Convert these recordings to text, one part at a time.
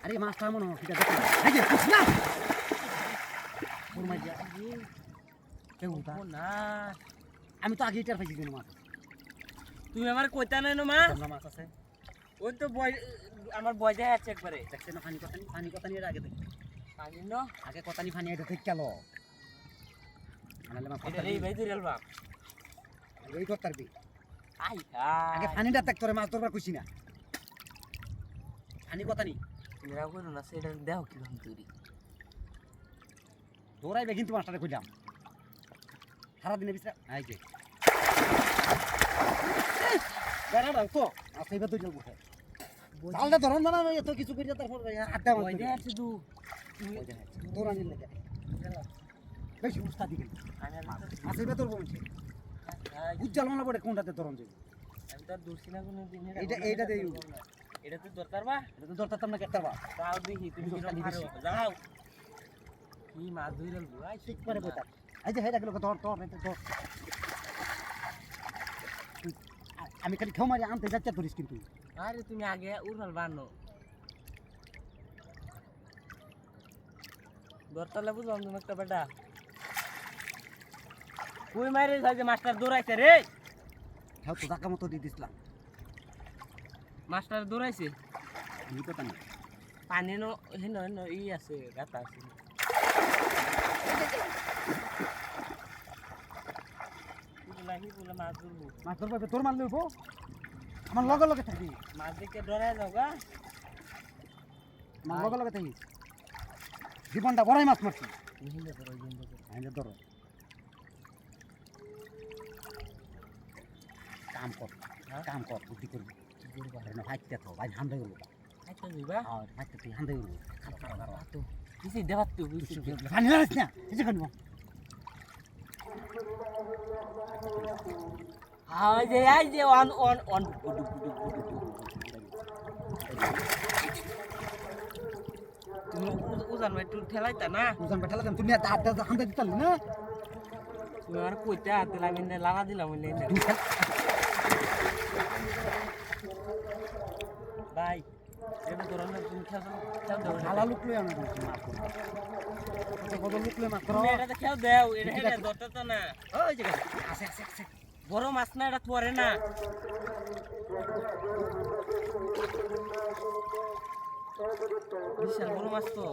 আরে মাছটা মনে হয় আমি তো আগে টের পাইছি মাছ তুমি আমার কইতা নাই না মা মাছ আছে ওই তো আমার বয়সে আছে একবারে দেখছেন না পানি কথা নিয়ে আগে দেখি পানি না আগে কথা নি পানি এটা ঠিক গেল আনালে মা এটা এই ভাই ধরে বাপ এই করতার বি আই আগে পানিটা দেখ তোরে মাছ ধরবার কইছি না পানি কথা নি মেরা করো না সেটা দাও কি ভাম তুই দৌড়াইবে কিন্তু মাছটারে কইলাম সারা দিনে বিছরা আই যে বেড়া দাও তো আসে বা দুই বসে জালটা ধরন না এত কিছু কইরা তারপর আড্ডা মারতে ওই আছে দু দৌড়ানি লাগে বেশি উস্তাদি গেল আসে বা তোর বলছে উজ্জ্বল মনে পড়ে কোনটাতে ধরন যাবে আমি তো দূরছি না কোনো দিন এইটা দেই এটা তো দরকার বা এটা তো ধরতাম না কেটে বা তাও দেখি তুমি কি পারো যাও কি মাছ ধইরাল ভাই ঠিক করে বইতা এই যে হেডা গেল ধর ধর এটা ধর আমি খালি খাও মারি আনতে যাচ্ছি ধরিস কিন্তু আরে তুমি আগে উড়াল বানো দরতালে বুঝলাম তুমি একটা বেটা কই মারে যে মাস্টার দৌড়াইছে রে খাও তো টাকা মতো দিয়ে দিছিলাম মাস্টার দৌড়াইছে আমি তো পানি পানি নো হেন হেন ই আছে গাতা আছে মাছ ধরবো মাছ ধরবে তোর মাল লইব আমার লগে লগে থাকবি মাছ দেখে ডরাই যাও গা আমার লগে লগে থাকি জীবনটা বড়াই মাছ মারছি ধরো কাম কর বুদ্ধি করবি ফাইতে তো ভাই হান্দে গেল ফাইতে তুই হান্দে গেল কিছু দেখাত তো পানি লাগাইস না কিছু খানিব এই যে অন অন অন তুমি উজান ভাই তুই ঠেলাইতা না উজান ঠেলা তুমি হাত হান্দে দিতাল না তুমি আমার কইতা দিলাম ইনে লাগা দিলাম ইনে ভাই এটা ধরন তুমি খেল দাও হালা লুক লই আমি বলছি মাছ কত লুক লই মাছ তুমি এটা খেল দাও এটা ধরতে না ওই যে আছে আছে আছে বড় মাছ না এটা পড়ে না বিশাল বড় মাছ তো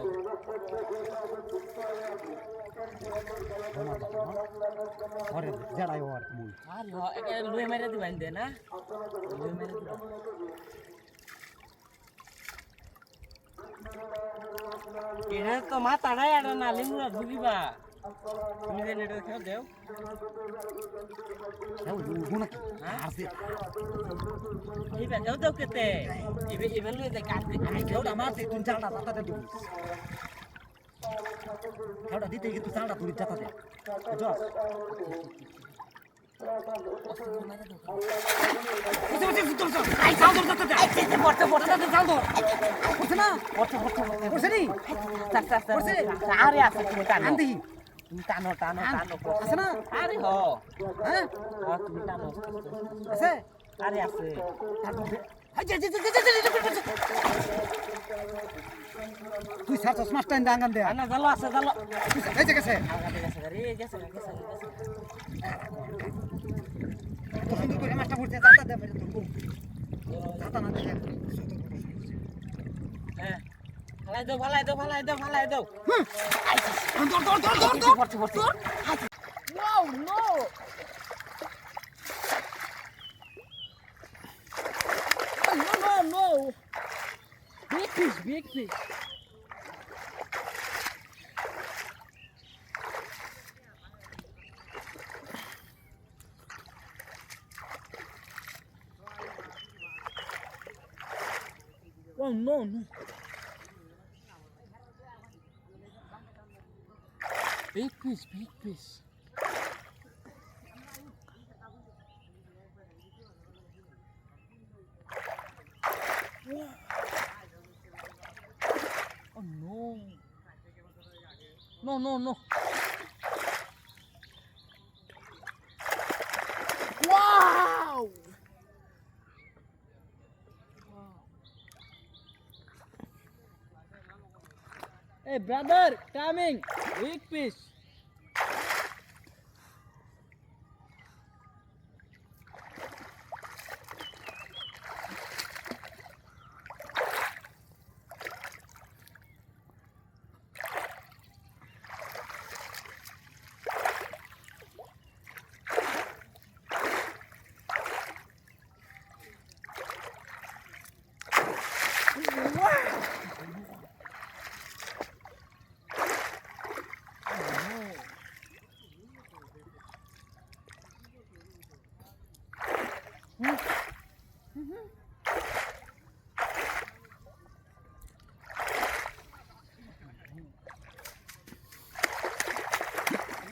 আরে জড়াই ওর মুই আরে লুই মেরে দিবেন দে না লুই মেরে দিবেন এটা তো মাথাটাই এটা না লিমুরা ধুবিবা তুমি যেন এটা খেয়ে দেও আছে এই বেজাও দাও কেতে এবে লুই দে কাটতে কেউটা মারছে তুই জালটা জাতাতে দিবি কেউটা দিতে কিন্তু জালটা তুই জাতাতে বুঝছ আরে আছে তুমি টানো তুমি টানো টানো টানো আছে না আরে হ হ্যাঁ তুমি টানো আছে আরে আছে তুই সাতস মাস টাইম দাঙ্গান দে না জালো আছে জালো এই যে গেছে গেছে রে গেছে গেছে তো সুন্দর করে মাছটা পড়ছে জাতা দে মেরে তোর জাতা না দে হ্যাঁ ফালাই দাও ফালাই দাও ফালাই দাও ফালাই দাও দৌড় পড়ছে পড়ছে Wow, no! No! Big fish, big fish. Oh, no. Big fish. Oh no. No. Hey brother, coming. Big fish.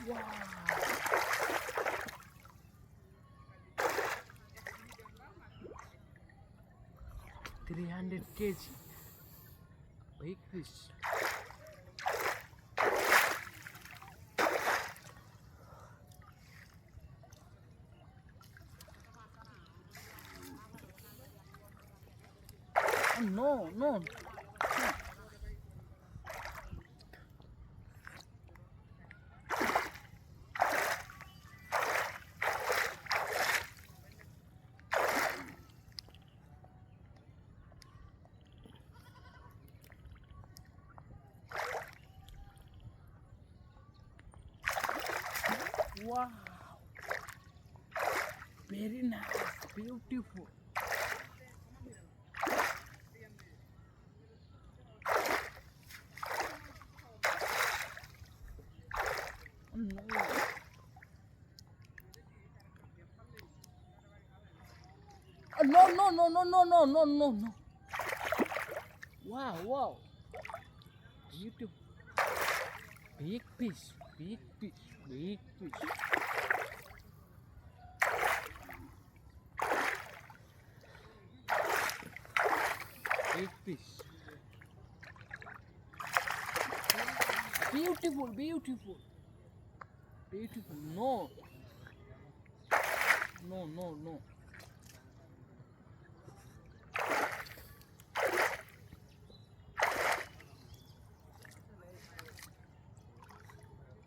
Wow. 300 kg. Big fish. Oh, no, no. Wow. Very nice. Beautiful. Oh, no. Oh, no, no, no, no, no, no, no, no, no. Wow, wow. Beautiful. Big fish, big fish, big fish. Big fish. Beautiful, beautiful. Beautiful. No. No, no, no.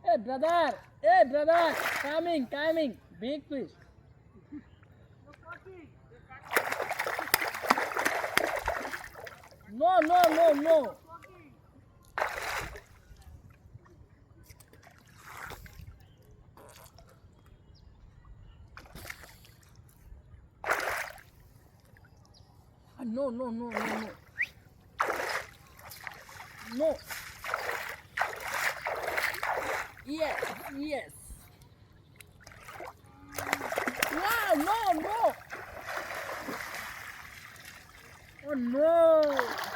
Hey brother, hey brother, coming, coming, big fish. No, no, no, no. Ah, no, no, no, no, no. No. Yes, yes. Wow, no, no. Oh no.